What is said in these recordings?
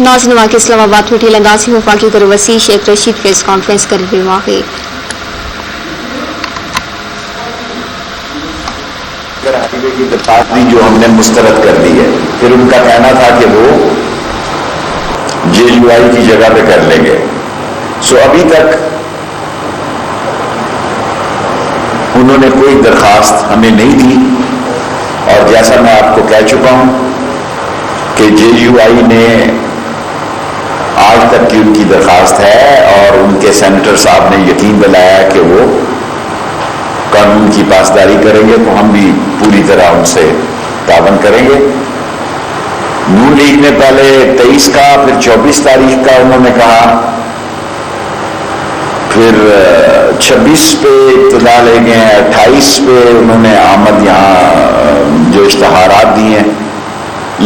ناظرین واقع اسلام آباد میں ٹھیل اندازی وفاقی در وسیع شیخ رشید پریس کانفرنس کر رہے واقع کی درخواست دی جو ہم نے مسترد کر دی ہے. پھر ان کا کہنا تھا کہ وہ JUI کی جگہ پہ کر لیں گے. ابھی تک انہوں نے کوئی درخواست ہمیں نہیں دی، اور جیسا میں آپ کو کہہ چکا ہوں کہ JUI نے آج تک کی ان کی درخواست ہے، اور ان کے سینیٹر صاحب نے یقین دلایا کہ وہ قانون کی پاسداری کریں گے، تو ہم بھی پوری طرح ان سے تعاون کریں گے. نون لیگ نے پہلے 23 کا، پھر 24 تاریخ کا انہوں نے کہا، پھر 26 پہ اطلاع لے گئے ہیں، 28 پہ انہوں نے آمد یہاں جو اشتہارات دیے ہیں،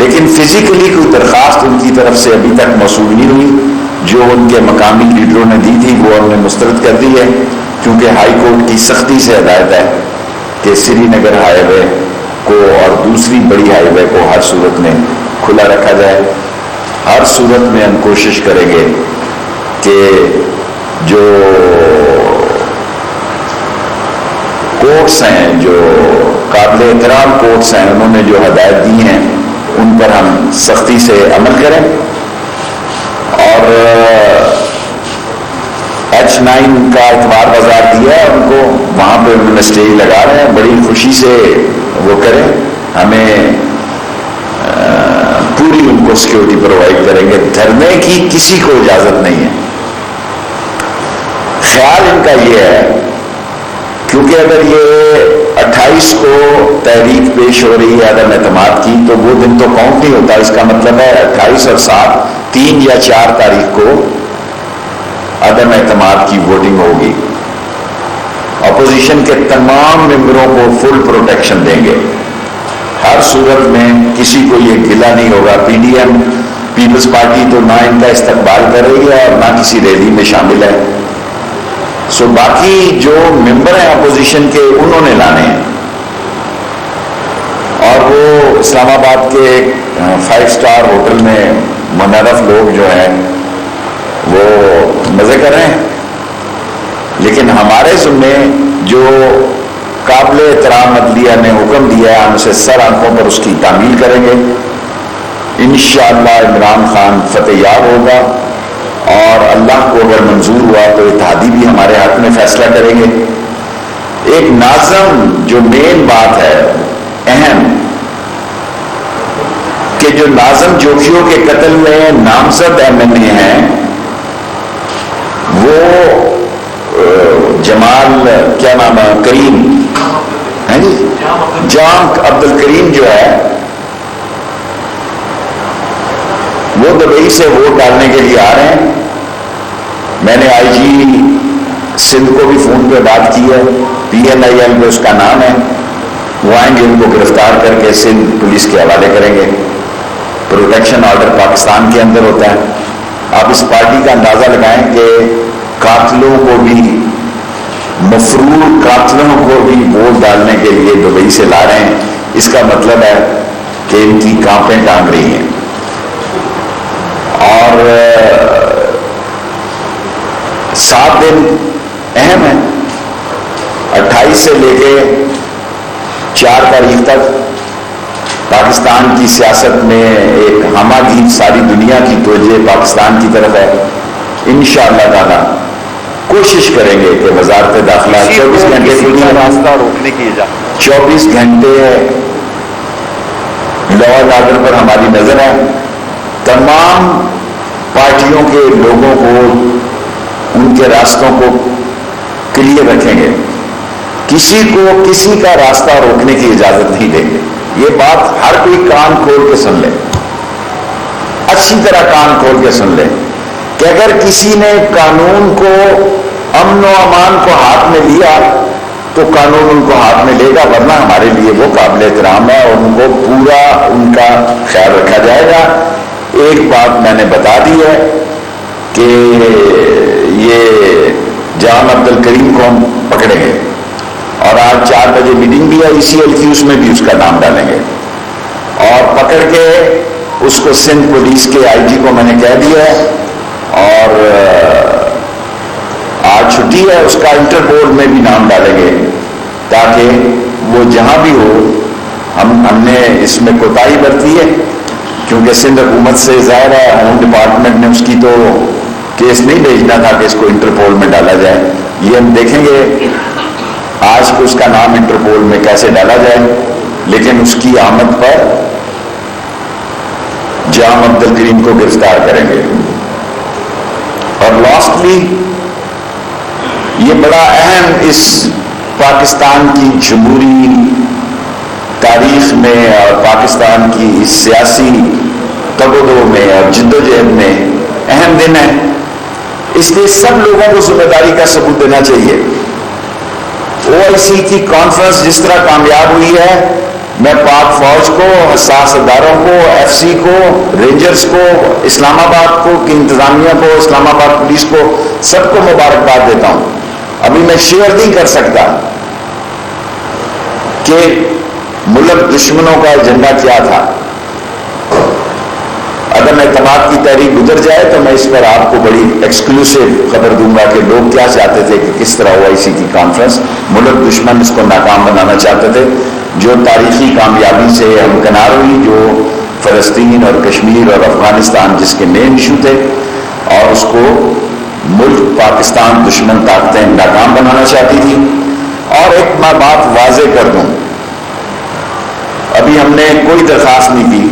لیکن فزیکلی کوئی درخواست ان کی طرف سے ابھی تک موصول نہیں ہوئی. جو ان کے مقامی لیڈروں نے دی تھی وہ ہم نے مسترد کر دی ہے، کیونکہ ہائی کورٹ کی سختی سے ہدایت ہے کہ سری نگر ہائی وے کو اور دوسری بڑی ہائی وے کو ہر صورت میں کھلا رکھا جائے. ہر صورت میں ہم کوشش کریں گے کہ جو کورٹس ہیں، جو قابل احترام کورٹس ہیں، انہوں نے جو ہدایت دی ہیں ان پر ہم سختی سے عمل کریں. اور H9 کا اعتبار بازار دیا ہے ان کو، وہاں پہ انہوں نے اسٹیج لگا رہے ہیں، بڑی خوشی سے وہ کریں. ہمیں پوری ان کو سیکورٹی پرووائڈ کریں گے. دھرنے کی کسی کو اجازت نہیں ہے. خیال ان کا یہ ہے کیونکہ اگر یہ 28 کو تحریک پیش ہو رہی ہے عدم اعتماد کی، تو وہ دن تو کاؤنٹ نہیں ہوتا. اس کا مطلب ہے 28 اور 7 3 یا 4 تاریخ کو عدم اعتماد کی ووٹنگ ہوگی. اپوزیشن کے تمام ممبروں کو فل پروٹیکشن دیں گے. ہر صورت میں کسی کو یہ گلہ نہیں ہوگا. PDM پیپلز پارٹی تو نہ ان کا استقبال کر رہی ہے اور نہ کسی ریلی میں شامل ہے. باقی جو ممبر ہیں اپوزیشن کے انہوں نے لانے ہیں، اور وہ اسلام آباد کے 5 سٹار ہوٹل میں منعرف لوگ جو ہیں وہ مزے کر رہے ہیں. لیکن ہمارے ذمے جو قابل احترام عدلیہ نے حکم دیا ہے، ہم اسے سر آنکھوں پر اس کی تعمیل کریں گے. انشاءاللہ عمران خان فتح یاب ہوگا، اور اللہ کو اگر منظور ہوا تو اتحادی بھی ہمارے حق میں فیصلہ کریں گے. ایک ناظم جو مین بات ہے اہم، کہ جو ناظم جوکھیوں کے قتل میں نامزد MNA ہیں، وہ جمال کیا نام ہے، کریم ہے جی، جام عبد الکریم جو ہے، وہ دبئی سے ووٹ ڈالنے کے لیے آ رہے ہیں. میں نے IG سندھ کو بھی فون پہ بات کی ہے، PNIL پہ اس کا نام ہے. وہ آئیں گے، ان کو گرفتار کر کے سندھ پولیس کے حوالے کریں گے. پروٹیکشن آرڈر پاکستان کے اندر ہوتا ہے. آپ اس پارٹی کا اندازہ لگائیں کہ قاتلوں کو بھی، مفرور قاتلوں کو بھی ووٹ ڈالنے کے لیے دبئی سے لا رہے ہیں. اس کا مطلب ہے کہ ان کی کانپیں ٹانگ رہی ہیں. اور 7 دن اہم ہیں، 28 سے لے کے 4 تاریخ تک پاکستان کی سیاست میں ایک ہمہ گیت ساری دنیا کی توجہ پاکستان کی طرف ہے. انشاءاللہ تعالی کوشش کریں گے کہ وزارت داخلہ 24 گھنٹے راستہ روکنے کی اجازت، 24 گھنٹے لا اینڈ آرڈر پر ہماری نظر ہے. تمام پارٹیوں کے لوگوں کو ان کے راستوں کو کلیئر رکھیں گے. کسی کو کسی کا راستہ روکنے کی اجازت نہیں دیں گے. یہ بات ہر کوئی کان کھول کے سن لے، اچھی طرح کان کھول کے سن لے کہ اگر کسی نے قانون کو، امن و امان کو ہاتھ میں لیا تو قانون ان کو ہاتھ میں لے گا، ورنہ ہمارے لیے وہ قابل احترام ہے اور ان کو پورا ان کا خیال رکھا جائے گا. ایک بات میں نے بتا دی ہے کہ یہ جام عبد الکریم کو ہم پکڑیں گے، اور آج 4 بجے میٹنگ بھی ہے ECL کی، اس میں بھی اس کا نام ڈالیں گے. اور پکڑ کے اس کو سندھ پولیس کے آئی جی کو میں نے کہہ دیا ہے، اور آج چھٹی ہے، اس کا انٹرپول میں بھی نام ڈالیں گے تاکہ وہ جہاں بھی ہو. ہم نے اس میں کوتاہی برتی ہے کیونکہ سندھ حکومت سے ظاہر ہے ہوم ڈپارٹمنٹ نے اس کی تو کیس نہیں بھیجنا تھا کہ اس کو انٹرپول میں ڈالا جائے. یہ ہم دیکھیں گے آج کو اس کا نام انٹرپول میں کیسے ڈالا جائے، لیکن اس کی آمد پر جام عبد الکریم کو گرفتار کریں گے. اور لاسٹلی یہ بڑا اہم اس پاکستان کی جمہوری تاریخ میں اور پاکستان کی اس سیاسی تبدو میں اور جدوجہد میں اہم دن ہے. اس لیے سب لوگوں کو ذمہ داری کا ثبوت دینا چاہیے. او آئی سی کی کانفرنس جس طرح کامیاب ہوئی ہے، میں پاک فوج کو، حساس اداروں کو، ایف سی کو، رینجرز کو، اسلام آباد کو کی انتظامیہ کو، اسلام آباد پولیس کو، سب کو مبارکباد دیتا ہوں. ابھی میں شیئر نہیں کر سکتا کہ ملک دشمنوں کا ایجنڈا کیا تھا. اگر اعتماد کی تحریک گزر جائے تو میں اس پر آپ کو بڑی ایکسکلوسیو خبر دوں گا کہ لوگ کیا چاہتے تھے کہ کس طرح او آئی سی کی کانفرنس ملک دشمن اس کو ناکام بنانا چاہتے تھے. جو تاریخی کامیابی سے ہمکنار ہوئی، جو فلسطین اور کشمیر اور افغانستان جس کے مین ایشو تھے، اور اس کو ملک پاکستان دشمن طاقتیں ناکام بنانا چاہتی تھی. اور ایک میں بات واضح کر دوں، ابھی ہم نے کوئی درخواست نہیں کی،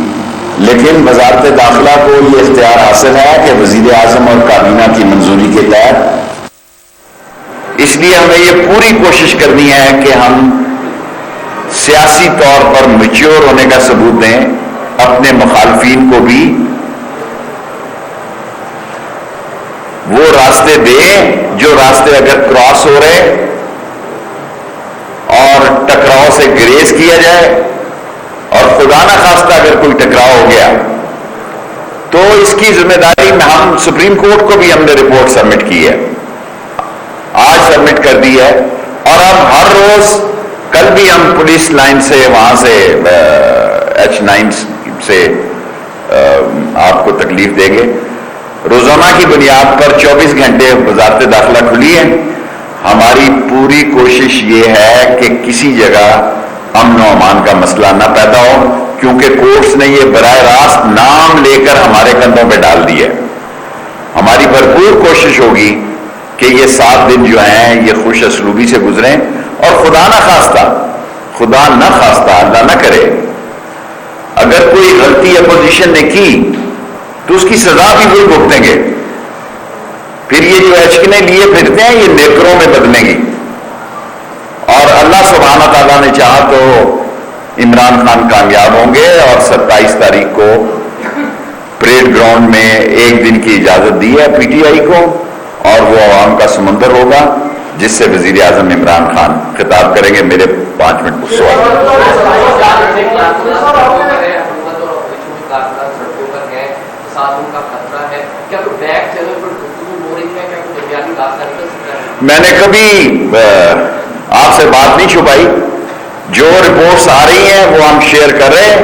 لیکن وزارت داخلہ کو یہ اختیار حاصل ہے کہ وزیر اعظم اور کابینہ کی منظوری کے تحت، اس لیے ہمیں یہ پوری کوشش کرنی ہے کہ ہم سیاسی طور پر میچور ہونے کا ثبوت دیں، اپنے مخالفین کو بھی وہ راستے دیں جو راستے اگر کراس ہو رہے اور ٹکراؤ سے گریز کیا جائے، اور خدا نہ خواستہ اگر کوئی ٹکراؤ ہو گیا تو اس کی ذمہ داری میں ہم سپریم کورٹ کو بھی ہم نے رپورٹ سبمٹ کی ہے، آج سبمٹ کر دی ہے. اور اب ہر روز، کل بھی ہم پولیس لائن سے وہاں سے H9 سے آپ کو تکلیف دیں گے. روزانہ کی بنیاد پر 24 گھنٹے وزارت داخلہ کھلی ہے. ہماری پوری کوشش یہ ہے کہ کسی جگہ امن و امان کا مسئلہ نہ پیدا ہو، کیونکہ کورٹس نے یہ براہ راست نام لے کر ہمارے کندھوں پہ ڈال دی ہے. ہماری بھرپور کوشش ہوگی کہ یہ 7 دن جو ہیں یہ خوش اسلوبی سے گزریں، اور خدا نہ خواستہ اللہ نہ کرے اگر کوئی غلطی اپوزیشن نے کی تو اس کی سزا بھی وہی بھگتیں گے. پھر یہ جو اچکنے لیے پھرتے ہیں یہ نیکروں میں بدلیں گی. اور اللہ سبحانہ تعالیٰ نے چاہا تو عمران خان کامیاب ہوں گے، اور 27 تاریخ کو پریڈ گراؤنڈ میں 1 دن کی اجازت دی ہے پی ٹی آئی کو، اور وہ عوام کا سمندر ہوگا جس سے وزیر اعظم عمران خان خطاب کریں گے. میرے 5 منٹ کو سوال. میں نے کبھی آپ سے بات نہیں چھپائی، جو رپورٹس آ رہی ہیں وہ ہم شیئر کر رہے ہیں.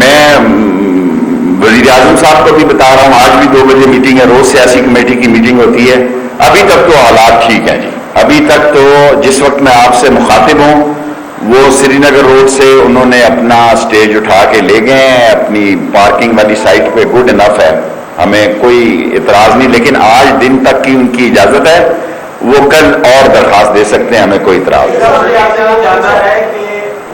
میں وزیر اعظم صاحب کو بھی بتا رہا ہوں، آج بھی 2 بجے میٹنگ ہے، روز سیاسی کمیٹی کی میٹنگ ہوتی ہے. ابھی تک تو حالات ٹھیک ہیں جی. ابھی تک تو جس وقت میں آپ سے مخاطب ہوں وہ سری نگر روڈ سے انہوں نے اپنا سٹیج اٹھا کے لے گئے ہیں اپنی پارکنگ والی سائٹ پہ. گڈ انف ہے، ہمیں کوئی اعتراض نہیں، لیکن آج دن تک کی ان کی اجازت ہے. وہ کل اور درخواست دے سکتے ہیں، ہمیں کوئی اعتراض نہیں.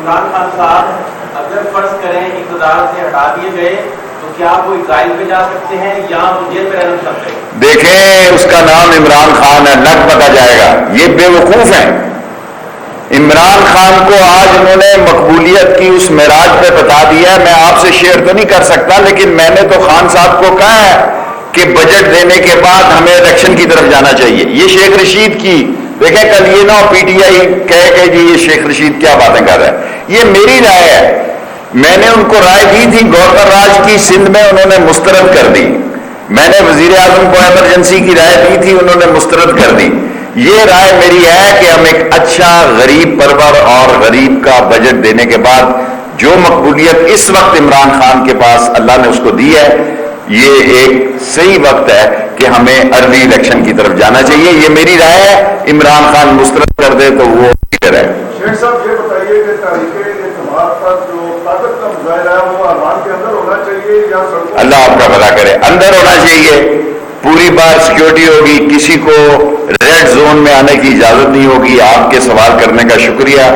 عمران خان صاحب اگر فرض کریں اقتدار سے ہٹا دیے گئے تو کیا وہ اسرائیل پہ جا سکتے ہیں یا وہ جیل میں رہ سکتے ہیں؟ دیکھیں، اس کا نام عمران خان ہے، لگ پتا جائے گا. یہ بے وقوف ہیں. عمران خان کو آج انہوں نے مقبولیت کی اس معراج پہ بتا دیا ہے. میں آپ سے شیئر تو نہیں کر سکتا، لیکن میں نے تو خان صاحب کو کہا ہے کہ بجٹ دینے کے بعد ہمیں الیکشن کی طرف جانا چاہیے. یہ شیخ رشید کی، دیکھیں کل یہ نہ پی ٹی آئی کہے کہ جی یہ شیخ رشید کیا باتیں کر رہا ہے. یہ میری رائے ہے. میں نے ان کو رائے دی تھی گورنر راج کی، سندھ میں انہوں نے مسترد کر دی. میں نے وزیر اعظم کو ایمرجنسی کی رائے دی تھی، انہوں نے مسترد کر دی. یہ رائے میری ہے کہ ہم ایک اچھا غریب پرور اور غریب کا بجٹ دینے کے بعد جو مقبولیت اس وقت عمران خان کے پاس اللہ نے اس کو دی ہے، یہ ایک صحیح وقت ہے کہ ہمیں ارلی الیکشن کی طرف جانا چاہیے. یہ میری رائے ہے. عمران خان مسترد کر دے تو وہ ٹھیک ہے. شیخ صاحب یہ بتائیے کہ تاریخ اعتماد پر جو طاقت کا مظاہرہ ہے وہ ایوان کے اندر ہونا چاہیے یا سڑکوں؟ اللہ آپ کا بھلا کرے. اندر ہونا چاہیے. پوری بار سیکیورٹی ہوگی. کسی کو ریڈ زون میں آنے کی اجازت نہیں ہوگی. آپ کے سوال کرنے کا شکریہ.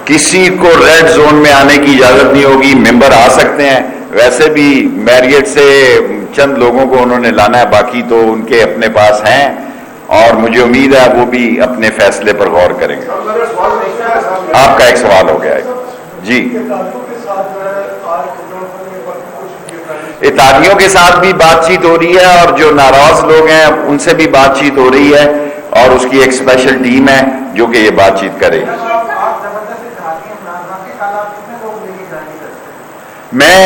کسی کو ریڈ زون میں آنے کی اجازت نہیں ہوگی. ممبر آ سکتے ہیں. ویسے بھی میریٹ سے چند لوگوں کو انہوں نے لانا ہے، باقی تو ان کے اپنے پاس ہیں، اور مجھے امید ہے وہ بھی اپنے فیصلے پر غور کریں گے. آپ کا ایک سوال ہو گیا ہے جی. اتحادیوں کے ساتھ بھی بات چیت ہو رہی ہے، اور جو ناراض لوگ ہیں ان سے بھی بات چیت ہو رہی ہے، اور اس کی ایک اسپیشل ٹیم ہے جو کہ یہ بات چیت کرے گی. میں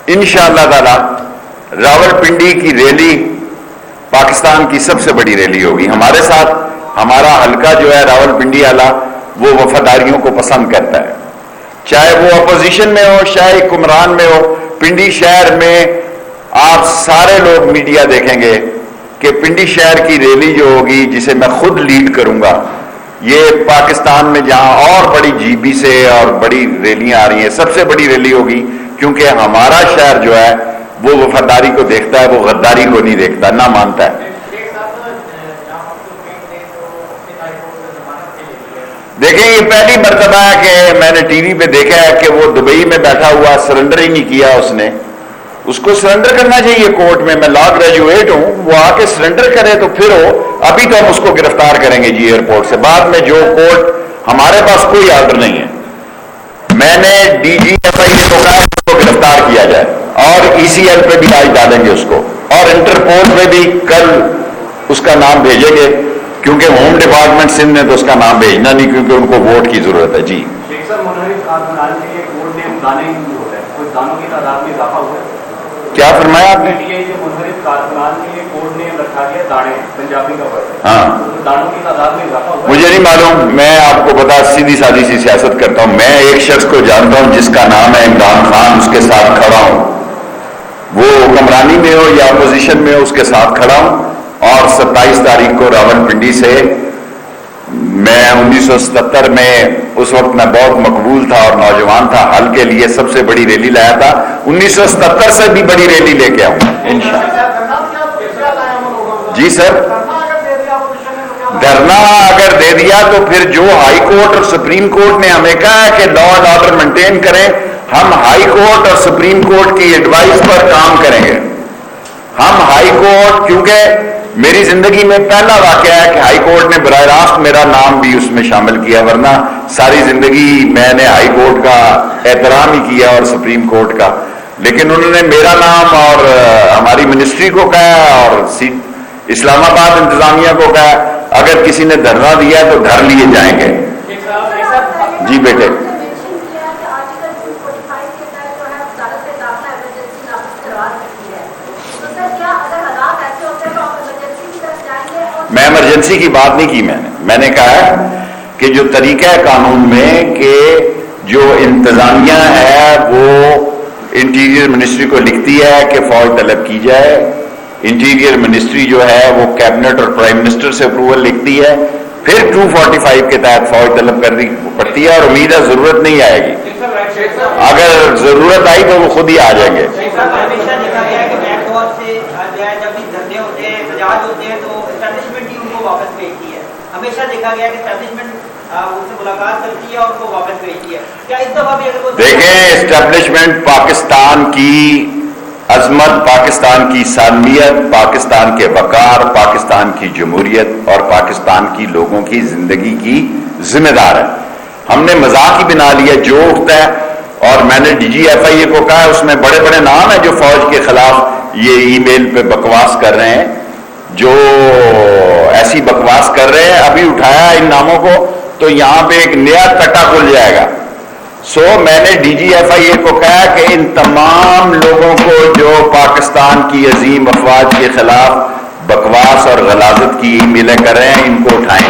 انشاءاللہ تعالی راولپنڈی کی ریلی پاکستان کی سب سے بڑی ریلی ہوگی. ہمارے ساتھ ہمارا حلقہ جو ہے راولپنڈی والا وہ وفاداریوں کو پسند کرتا ہے، چاہے وہ اپوزیشن میں ہو چاہے حکمران میں ہو. پنڈی شہر میں آپ سارے لوگ میڈیا دیکھیں گے کہ پنڈی شہر کی ریلی جو ہوگی جسے میں خود لیڈ کروں گا، یہ پاکستان میں جہاں اور بڑی جی بی سے اور بڑی ریلیاں آ رہی ہیں سب سے بڑی ریلی ہوگی، کیونکہ ہمارا شہر جو ہے وہ وفاداری کو دیکھتا ہے، وہ غداری کو نہیں دیکھتا، نہ مانتا ہے. دیکھیں یہ پہلی مرتبہ ہے کہ میں نے ٹی وی پہ دیکھا ہے کہ وہ دبئی میں بیٹھا ہوا سرنڈر ہی نہیں کیا. اس کو سرنڈر کرنا چاہیے کورٹ میں. میں لا گریجویٹ ہوں، وہ آ کے سرنڈر کرے تو پھر ہو. ابھی تو ہم اس کو گرفتار کریں گے جی ایئرپورٹ سے. بعد میں جو کورٹ، ہمارے پاس کوئی آرڈر نہیں ہے. میں نے ڈی جی ایف آئی اے کو کہا اس کو گرفتار کیا جائے، اور ای سی ایل پہ بھی آج ڈالیں گے اس کو، اور انٹرپول پہ بھی کل اس کا نام بھیجیں گے، کیونکہ ہوم ڈپارٹمنٹ سندھ نے تو اس کا نام بھیجنا نہیں، کیونکہ ان کو ووٹ کی ضرورت ہے. جی شیخ صاحب منحرف کارکنان کے لیے کورٹ نے دانے ہی ہوتا ہے، کوئی دانوں کی تعداد میں اضافہ ہوا ہے؟ کیا فرمایا آپ نے؟ جو منحرف کارکنان کے لیے کورٹ نے رکھا گیا دانے، پنجابی کا ورڈ ہے، ہاں دانوں کی تعداد میں اضافہ ہوا ہے؟ مجھے نہیں معلوم. میں آپ کو بتا سیدھی سادی سی سیاست کرتا ہوں. میں ایک شخص کو جانتا ہوں جس کا نام ہے عمران خان، اس کے ساتھ کھڑا ہوں. وہ حکمرانی میں ہو یا اپوزیشن میں ہو، اس کے ساتھ کھڑا ہوں. اور 27 تاریخ کو راولپنڈی سے میں 1977 میں، اس وقت میں بہت مقبول تھا اور نوجوان تھا، حل کے لیے سب سے بڑی ریلی لایا تھا. 1977 سے بھی بڑی ریلی لے کے آؤں انشاءاللہ. جی سر، دھرنا اگر دے دیا تو پھر جو ہائی کورٹ اور سپریم کورٹ نے ہمیں کہا ہے کہ لا اینڈ آرڈر مینٹین کریں، ہم ہائی کورٹ اور سپریم کورٹ کی ایڈوائس پر کام کریں گے. ہم ہائی کورٹ، کیونکہ میری زندگی میں پہلا واقعہ ہے کہ ہائی کورٹ نے براہ راست میرا نام بھی اس میں شامل کیا، ورنہ ساری زندگی میں نے ہائی کورٹ کا احترام ہی کیا اور سپریم کورٹ کا. لیکن انہوں نے میرا نام اور ہماری منسٹری کو کہا اور اسلام آباد انتظامیہ کو کہا اگر کسی نے دھرنا دیا تو دھر لیے جائیں گے. جی بیٹے. میں ایمرجنسی کی بات نہیں کی. میں نے کہا کہ جو طریقہ قانون میں کہ جو انتظامیہ ہے وہ انٹیریئر منسٹری کو لکھتی ہے کہ فوج طلب کی جائے. انٹیریئر منسٹری جو ہے وہ کیبنٹ اور پرائم منسٹر سے اپروول لکھتی ہے، پھر 245 کے تحت فوج طلب کرنی پڑتی ہے، اور امید ہے ضرورت نہیں آئے گی. اگر ضرورت آئی تو وہ خود ہی آ جائیں گے. ہمیشہ دیکھا گیا کہ اسٹیبلشمنٹ ان سے ملاقات کرتی ہے اور ان کو واپس بھیجتی ہے. کیا اس دفعہ بھی اگر دیکھیں اسٹیبلشمنٹ پاکستان کی عظمت، پاکستان کی سالمیت، پاکستان کے وقار، پاکستان کی جمہوریت اور پاکستان کی لوگوں کی زندگی کی ذمہ دار ہے. ہم نے مذاق ہی بنا لیا جو اٹھتا ہے. اور میں نے ڈی جی ایف آئی اے کو کہا اس میں بڑے بڑے نام ہیں جو فوج کے خلاف یہ ای میل پہ بکواس کر رہے ہیں، جو ایسی بکواس کر رہے ہیں. ابھی اٹھایا ان ناموں کو تو یہاں پہ ایک نیا کٹا کھل جائے گا. میں نے ڈی جی ایف آئی اے کو کہا کہ ان تمام لوگوں کو جو پاکستان کی عظیم افواج کے خلاف بکواس اور غلاظت کی ای میلیں کر رہے ہیں ان کو اٹھائیں.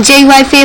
JYF